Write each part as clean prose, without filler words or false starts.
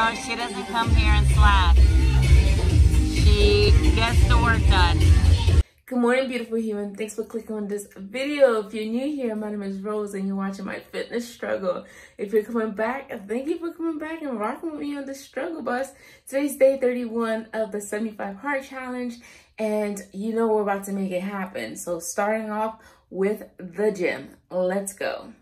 No, she doesn't come here and slack. She gets the work done. Good morning, beautiful human. Thanks for clicking on this video. If you're new here, my name is Rose and you're watching my fitness struggle. If you're coming back, thank you for coming back and rocking with me on the struggle bus. Today's day 31 of the 75 Hard Challenge, and you know we're about to make it happen. So starting off with the gym. Let's go.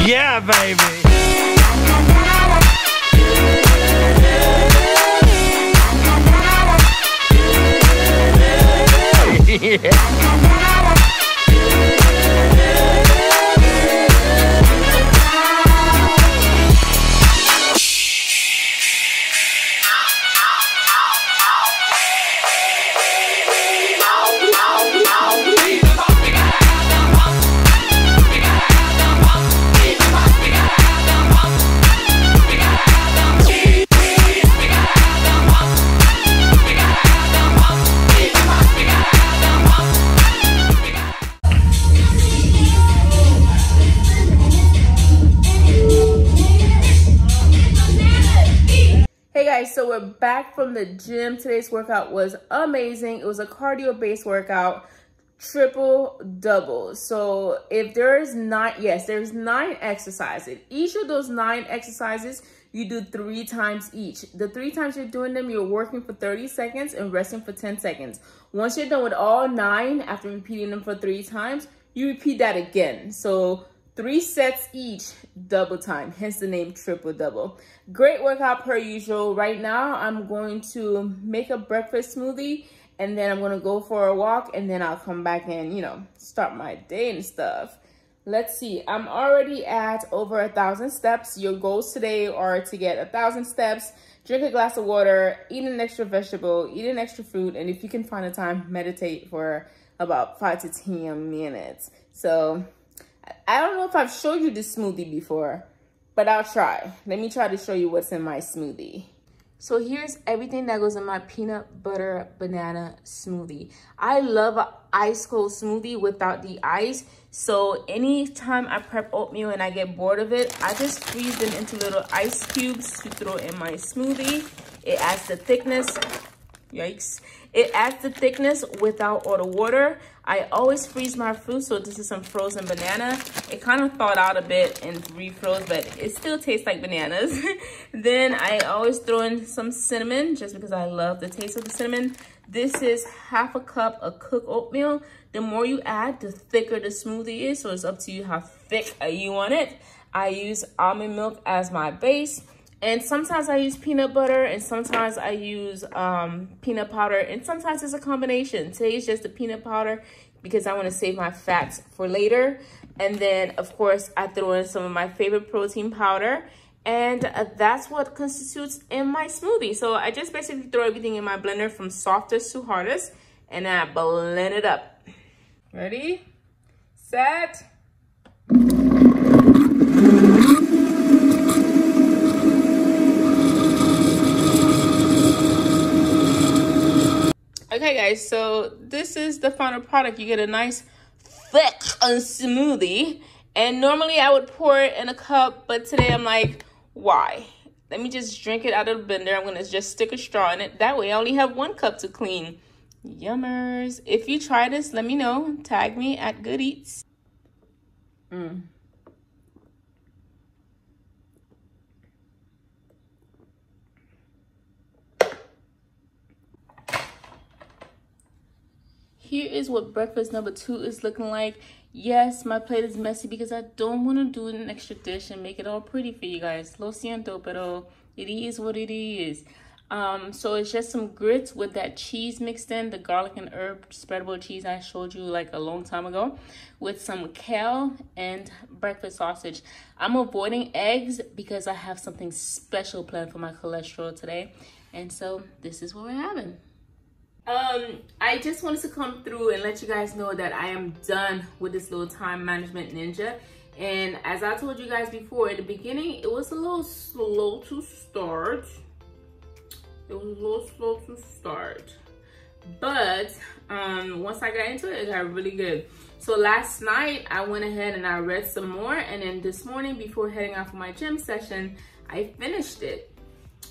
Yeah, baby. Hey guys, so we're back from the gym. Today's workout was amazing. It was a cardio-based workout, triple double. So if there's there's 9 exercises. Each of those 9 exercises, you do 3 times each. The 3 times you're doing them, you're working for 30 seconds and resting for 10 seconds. Once you're done with all 9, after repeating them for 3 times, you repeat that again. So 3 sets each, double time, hence the name triple double. Great workout per usual. Right now, I'm going to make a breakfast smoothie, and then I'm going to go for a walk, and then I'll come back and, start my day and stuff. Let's see. I'm already at over 1,000 steps. Your goals today are to get 1,000 steps, drink a glass of water, eat an extra vegetable, eat an extra fruit, and if you can find a time, meditate for about 5 to 10 minutes. So I don't know if I've showed you this smoothie before, but I'll try. Let me try to show you what's in my smoothie. So here's everything that goes in my peanut butter banana smoothie. I love an ice cold smoothie without the ice. So anytime I prep oatmeal and I get bored of it, I just freeze them into little ice cubes to throw in my smoothie. It adds the thickness. Yikes. It adds the thickness without all the water. I always freeze my fruit, so this is some frozen banana. It kind of thawed out a bit and refroze, but it still tastes like bananas. Then I always throw in some cinnamon, just because I love the taste of the cinnamon. This is half a cup of cooked oatmeal. The more you add, the thicker the smoothie is, so it's up to you how thick you want it. I use almond milk as my base. And sometimes I use peanut butter, and sometimes I use peanut powder, and sometimes it's a combination. Today is just the peanut powder because I want to save my fats for later. And then, of course, I throw in some of my favorite protein powder, and that's what constitutes in my smoothie. So I just basically throw everything in my blender from softest to hardest, and I blend it up. Ready, set. Okay guys, so this is the final product. You get a nice thick smoothie, and normally I would pour it in a cup, but today I'm like, why? Let me just drink it out of the blender. I'm gonna just stick a straw in it. That way I only have 1 cup to clean. Yummers. If you try this, let me know. Tag me at Good Eats. Here is what breakfast number 2 is looking like. Yes, my plate is messy because I don't want to do an extra dish and make it all pretty for you guys. Lo siento, pero it is what it is. So it's just some grits with that cheese mixed in, the garlic and herb spreadable cheese I showed you like a long time ago, with some kale and breakfast sausage. I'm avoiding eggs because I have something special planned for my cholesterol today. And so this is what we're having. I just wanted to come through and let you guys know that I am done with this little time management ninja. And as I told you guys before, at the beginning, it was a little slow to start. But once I got into it, it got really good. So last night, I went ahead and I read some more. And then this morning, before heading out for my gym session, I finished it.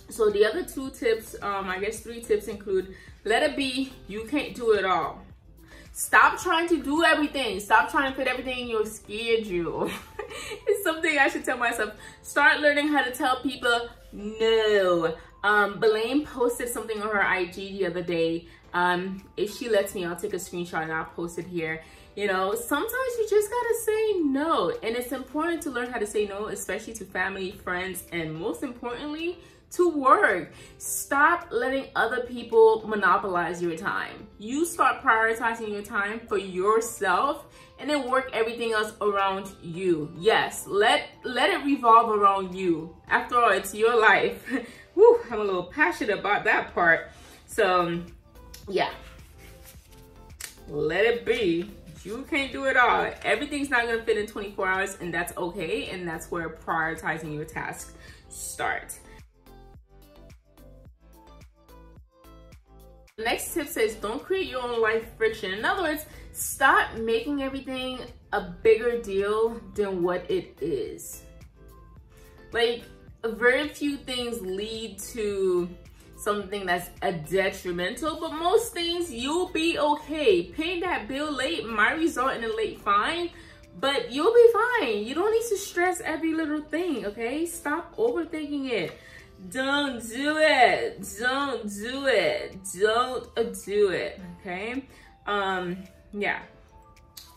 So the other 2 tips, I guess 3 tips include, let it be, you can't do it all. Stop trying to do everything. Stop trying to fit everything in your schedule. It's something I should tell myself. Start learning how to tell people no. Belaine posted something on her IG the other day. If she lets me, I'll take a screenshot and I'll post it here. You know, sometimes you just gotta say no. And it's important to learn how to say no, especially to family, friends, and most importantly, to work. Stop letting other people monopolize your time. You start prioritizing your time for yourself and then work everything else around you. Yes, let it revolve around you. After all, it's your life. Whew, I'm a little passionate about that part. So yeah, let it be. You can't do it all. Everything's not gonna fit in 24 hours, and that's okay. And that's where prioritizing your tasks start. The next tip says, don't create your own life friction. In other words, stop making everything a bigger deal than what it is. Like, very few things lead to something that's a detrimental, but most things you'll be okay. Paying that bill late might result in a late fine, but you'll be fine. You don't need to stress every little thing, okay? Stop overthinking it. Don't do it. Don't do it. Don't do it. Okay. Yeah.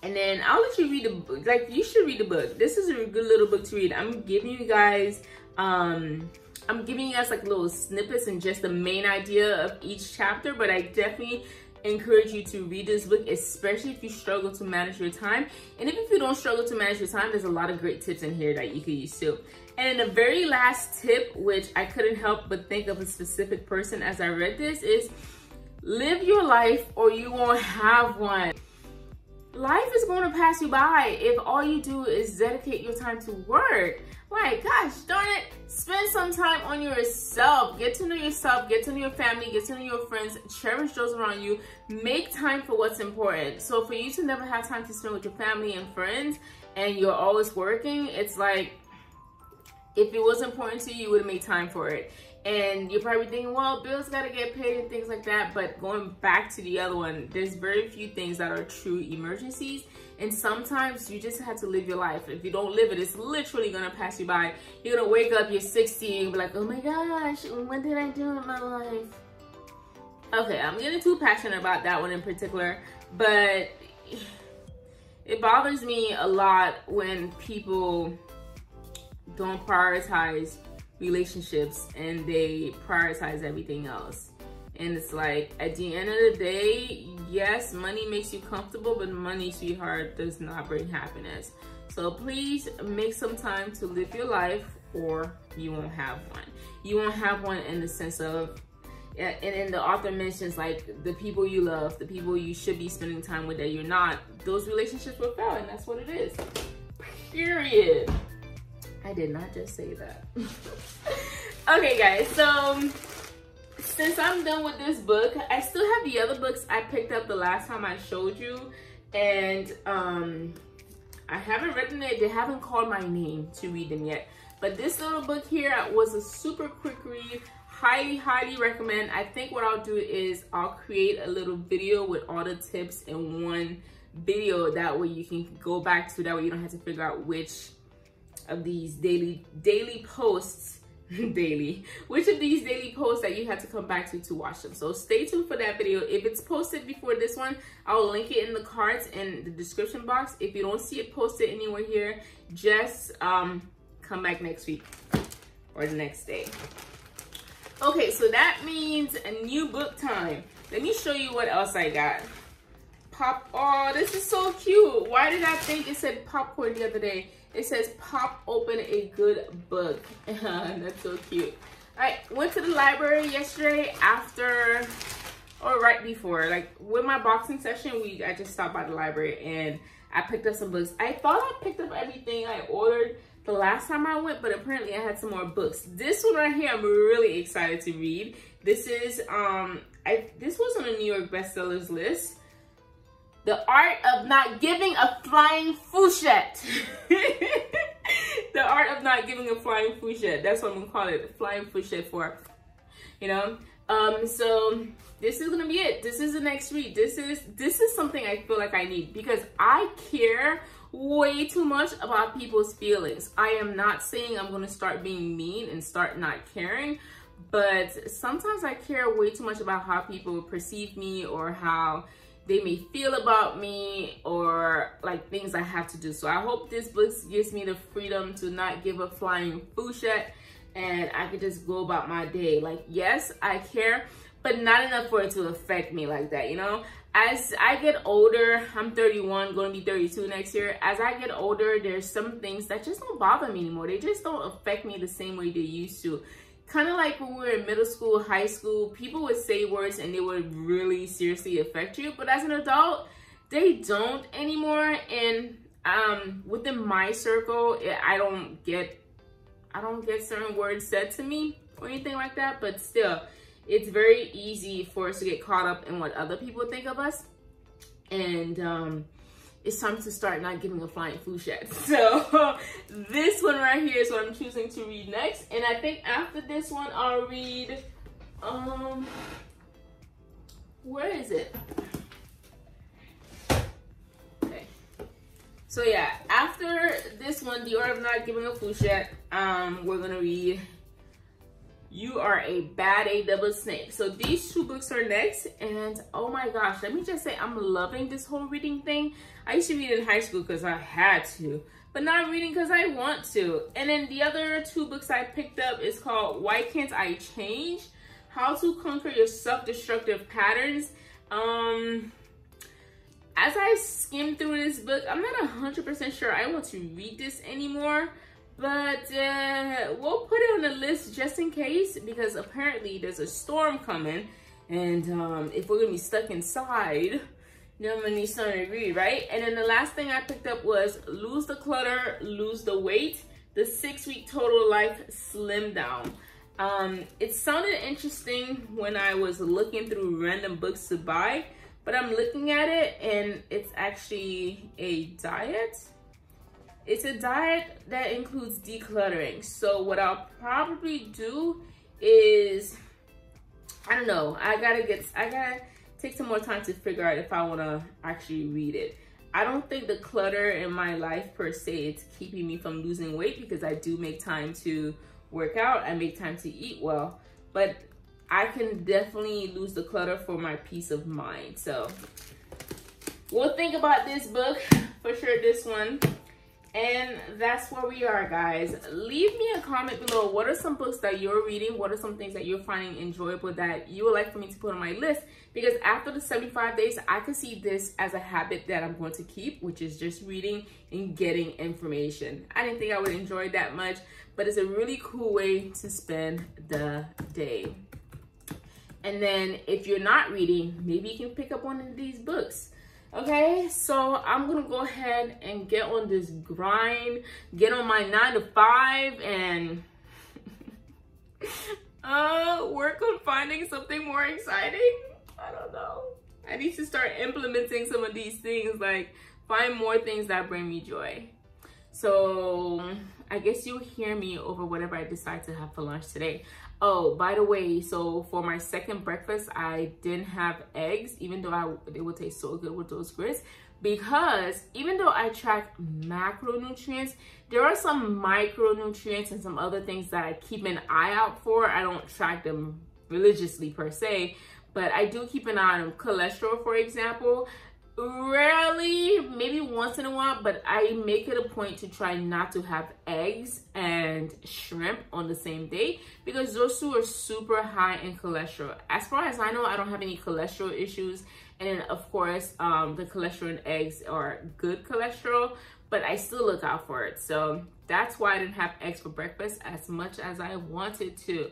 And then I'll let you read the book. Like, you should read the book. This is a good little book to read. I'm giving you guys like little snippets and just the main idea of each chapter, but I definitely encourage you to read this book, especially if you struggle to manage your time. And even if you don't struggle to manage your time, there's a lot of great tips in here that you could use too. And the very last tip, which I couldn't help but think of a specific person as I read this, is live your life or you won't have one. Life is going to pass you by if all you do is dedicate your time to work. Like, gosh darn it, spend some time on yourself. Get to know yourself, get to know your family, get to know your friends, cherish those around you. Make time for what's important. So for you to never have time to spend with your family and friends and you're always working, it's like, if it was important to you, you would have made time for it. And you're probably thinking, well, bills got to get paid and things like that. But going back to the other one, there's very few things that are true emergencies. And sometimes you just have to live your life. If you don't live it, it's literally going to pass you by. You're going to wake up, you're 60, and be like, oh my gosh, what did I do in my life? Okay, I'm getting too passionate about that one in particular. But it bothers me a lot when people don't prioritize relationships and they prioritize everything else. And it's like, at the end of the day, yes, money makes you comfortable, but money, sweetheart, does not bring happiness. So please make some time to live your life or you won't have one. You won't have one in the sense of, and then the author mentions like the people you love, the people you should be spending time with that you're not, those relationships will fail, and that's what it is. Period. I did not just say that. Okay guys, so since I'm done with this book, I still have the other books I picked up the last time I showed you, and I haven't written it. They haven't called my name to read them yet, but this little book here was a super quick read. Highly recommend. I think what I'll do is I'll create a little video with all the tips in one video, that way you can go back to, that way you don't have to figure out which of these daily posts which of these daily posts that you have to come back to watch them. So stay tuned for that video. If it's posted before this one, I'll link it in the cards and the description box. If you don't see it posted anywhere here, just come back next week or the next day. Okay, so that means a new book time. Let me show you what else I got. Oh, this is so cute. Why did I think it said popcorn the other day? It says pop open a good book. That's so cute. I went to the library yesterday after, or right before, like with my boxing session, I just stopped by the library and I picked up some books. I thought I picked up everything I ordered the last time I went, but apparently I had some more books. This one right here, I'm really excited to read. This is, this was on a New York bestsellers list. The Art of Not Giving a Flying Fouchette. The Art of Not Giving a Flying Fouchette. That's what I'm gonna call it, flying fouchette for, you know. So this is gonna be it. This is the next read. This is something I feel like I need because I care way too much about people's feelings. I am not saying I'm gonna start being mean and start not caring, but sometimes I care way too much about how people perceive me or how they may feel about me or like things I have to do. So I hope this book gives me the freedom to not give a flying fouchette and I could just go about my day. Like, yes, I care, but not enough for it to affect me like that, you know? As I get older, I'm 31, going to be 32 next year. As I get older, there's some things that just don't bother me anymore. They just don't affect me the same way they used to. Kind of like when we were in middle school, high school, people would say words and they would really seriously affect you. But as an adult, they don't anymore. And within my circle, I don't get certain words said to me or anything like that. But still, it's very easy for us to get caught up in what other people think of us. And it's time to start not giving a flying fouchette. So this one right here is what I'm choosing to read next. And I think after this one, I'll read, where is it? Okay. So yeah, after this one, The Art of Not Giving a Fouchette, we're gonna read You Are a Bad A Snake. So these two books are next, and oh my gosh, let me just say I'm loving this whole reading thing. I used to read in high school because I had to, but now I'm reading because I want to. And then the other two books I picked up is called Why Can't I Change? How to Conquer Your Self-Destructive Patterns. As I skimmed through this book, I'm not 100% sure I want to read this anymore. But we'll put it on the list just in case, because apparently there's a storm coming. And if we're going to be stuck inside, then I'm going to need something to read, right? And then the last thing I picked up was Lose the Clutter, Lose the Weight, the 6-Week Total Life Slim Down. It sounded interesting when I was looking through random books to buy, but I'm looking at it and it's actually a diet. It's a diet that includes decluttering. So what I'll probably do is, I don't know, I gotta take some more time to figure out if I wanna actually read it. I don't think the clutter in my life per se is keeping me from losing weight, because I do make time to work out, I make time to eat well, but I can definitely lose the clutter for my peace of mind. So we'll think about this book, for sure this one. And that's where we are, guys. Leave me a comment below. What are some books that you're reading? What are some things that you're finding enjoyable that you would like for me to put on my list? Because after the 75 days, I can see this as a habit that I'm going to keep, which is just reading and getting information. I didn't think I would enjoy it that much, but it's a really cool way to spend the day. And then if you're not reading, maybe you can pick up one of these books. Okay, so I'm gonna go ahead and get on this grind, get on my 9 to 5, and work on finding something more exciting. I don't know. I need to start implementing some of these things, like find more things that bring me joy. So I guess you'll hear me over whatever I decide to have for lunch today. Oh, by the way, so for my second breakfast, I didn't have eggs, even though they would taste so good with those grits, because even though I track macronutrients, there are some micronutrients and some other things that I keep an eye out for. I don't track them religiously per se, but I do keep an eye on cholesterol, for example. Rarely, maybe once in a while, but I make it a point to try not to have eggs and shrimp on the same day because those two are super high in cholesterol. As far as I know, I don't have any cholesterol issues. And then of course, the cholesterol in eggs are good cholesterol, but I still look out for it. So that's why I didn't have eggs for breakfast as much as I wanted to.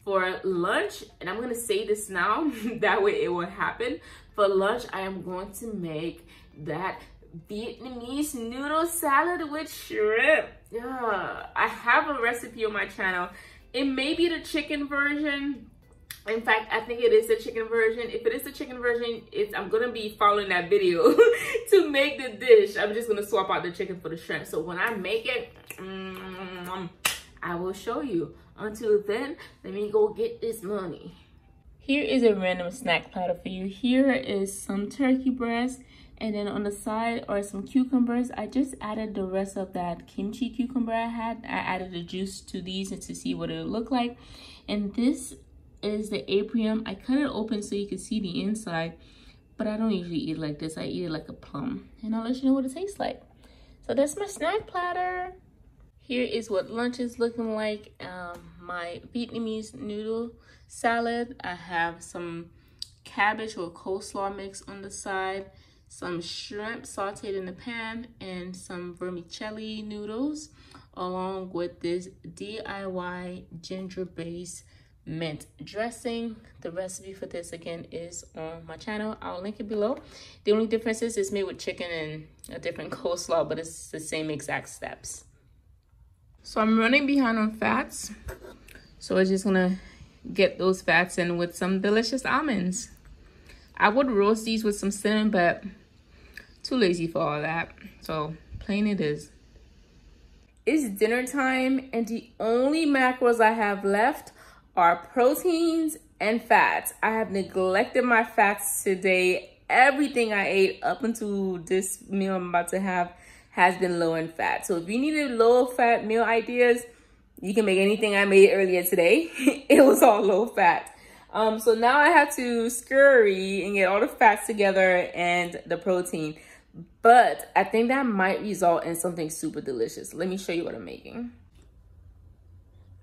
For lunch, and I'm gonna say this now, that way it will happen. For lunch, I am going to make that Vietnamese noodle salad with shrimp. Yeah, I have a recipe on my channel. It may be the chicken version. In fact, I think it is the chicken version. If it is the chicken version, I'm gonna be following that video to make the dish. I'm just gonna swap out the chicken for the shrimp. So when I make it, I will show you. Until then, let me go get this money. Here is a random snack platter for you. Here is some turkey breast, and then on the side are some cucumbers. I just added the rest of that kimchi cucumber I had. I added the juice to these and to see what it would look like. And this is the aprium. I cut it open so you can see the inside, but I don't usually eat it like this. I eat it like a plum, and I'll let you know what it tastes like. So that's my snack platter. Here is what lunch is looking like. My Vietnamese noodle salad. I have some cabbage or coleslaw mix on the side, some shrimp sauteed in the pan, and some vermicelli noodles, along with this DIY ginger-based mint dressing. The recipe for this again is on my channel. I'll link it below. The only difference is it's made with chicken and a different coleslaw, but it's the same exact steps. So I'm running behind on fats, so I'm just gonna get those fats in with some delicious almonds. I would roast these with some cinnamon, but too lazy for all that, so plain it is. It's dinner time, and the only macros I have left are proteins and fats. I have neglected my fats today. Everything I ate up until this meal I'm about to have has been low in fat. So if you needed low fat meal ideas, you can make anything I made earlier today. It was all low fat. So now I have to scurry and get all the fats together and the protein. But I think that might result in something super delicious. Let me show you what I'm making.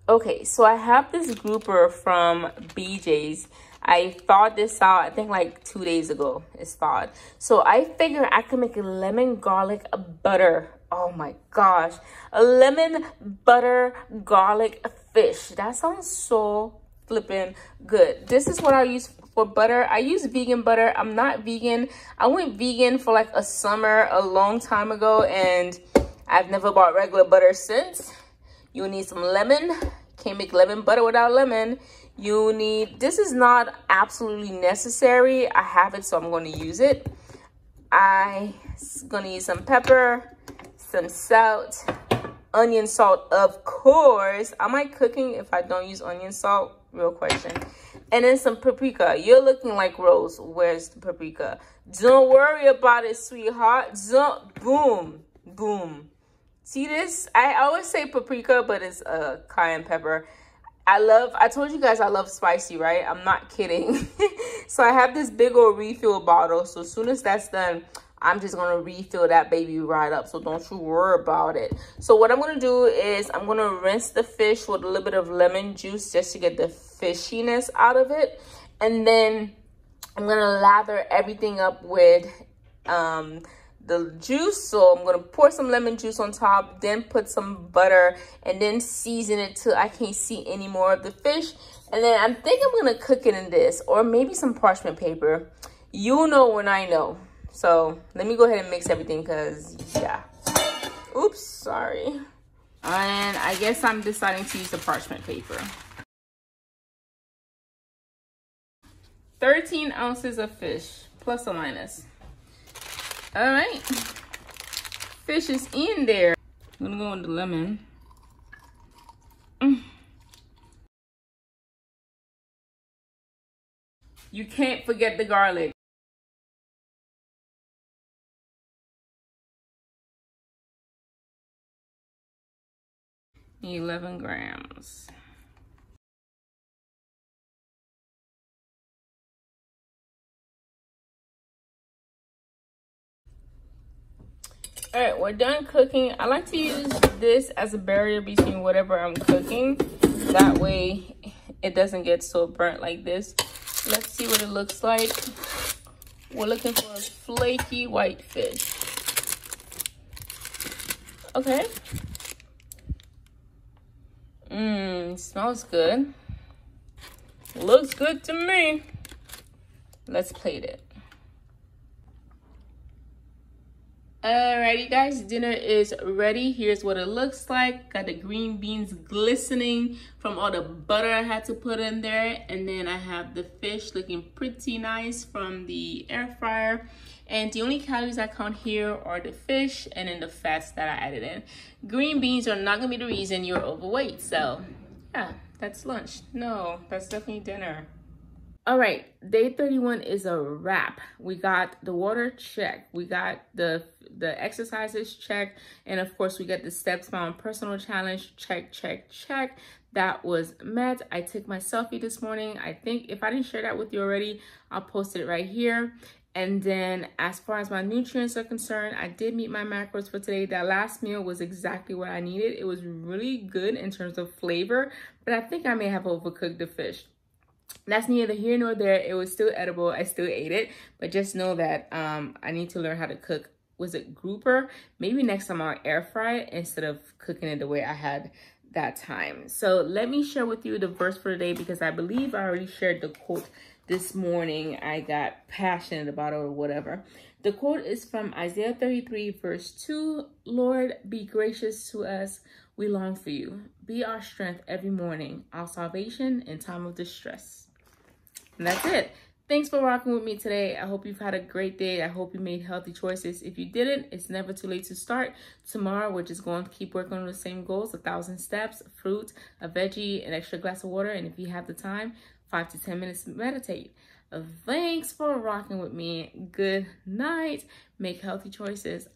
Okay, so I have this grouper from BJ's. I thawed this out, I think like 2 days ago, it's thawed. So I figured I could make a lemon garlic butter. Oh my gosh, a lemon butter garlic fish. That sounds so flippin' good. This is what I use for butter. I use vegan butter. I'm not vegan. I went vegan for like a summer a long time ago, and I've never bought regular butter since. You need some lemon. Can't make lemon butter without lemon. You need, this is not absolutely necessary. I have it, so I'm going to use it. I'm going to use some pepper, some salt, onion salt, of course. Am I cooking if I don't use onion salt? Real question. And then some paprika. You're looking like Rose. Where's the paprika? Don't worry about it, sweetheart. Boom, boom. See this? I always say paprika, but it's cayenne pepper. I told you guys I love spicy, right? I'm not kidding. So I have this big old refill bottle. So as soon as that's done, I'm just going to refill that baby right up. So don't you worry about it. So what I'm going to do is I'm going to rinse the fish with a little bit of lemon juice just to get the fishiness out of it. And then I'm going to lather everything up with the juice. So I'm going to pour some lemon juice on top, then put some butter, and then season it till I can't see any more of the fish. And then I think I'm going to cook it in this, or maybe some parchment paper. You know when I know. So let me go ahead and mix everything, because yeah. Oops, sorry. And I guess I'm deciding to use the parchment paper. 13 ounces of fish, plus or minus. All right, fish is in there. I'm gonna go with the lemon. You can't forget the garlic. 11 grams. All right, we're done cooking. I like to use this as a barrier between whatever I'm cooking. That way it doesn't get so burnt like this. Let's see what it looks like. We're looking for a flaky white fish. Okay. Smells good. Looks good to me. Let's plate it. Alrighty guys, dinner is ready. Here's what it looks like. Got the green beans glistening from all the butter I had to put in there. And then I have the fish looking pretty nice from the air fryer. And the only calories I count here are the fish and then the fats that I added in. Green beans are not gonna be the reason you're overweight. So yeah, that's lunch. No, that's definitely dinner. All right, day 31 is a wrap. We got the water check. We got the exercises check. And of course, we got the steps found personal challenge check, check, check. That was met. I took my selfie this morning. I think if I didn't share that with you already, I'll post it right here. And then as far as my nutrients are concerned, I did meet my macros for today. That last meal was exactly what I needed. It was really good in terms of flavor, but I think I may have overcooked the fish. That's neither here nor there. It was still edible. I still ate it, but just know that I need to learn how to cook. Was it grouper? Maybe next time I'll air fry it instead of cooking it the way I had that time. So let me share with you the verse for today, because I believe I already shared the quote this morning. I got passionate about it or whatever. The quote is from Isaiah 33 verse 2. Lord, be gracious to us. We long for you. Be our strength every morning, our salvation in time of distress. And that's it. Thanks for rocking with me today. I hope you've had a great day. I hope you made healthy choices. If you didn't, it's never too late to start. Tomorrow, we're just going to keep working on the same goals: 1,000 steps, fruit, a veggie, an extra glass of water, and if you have the time, 5 to 10 minutes to meditate. Thanks for rocking with me. Good night. Make healthy choices.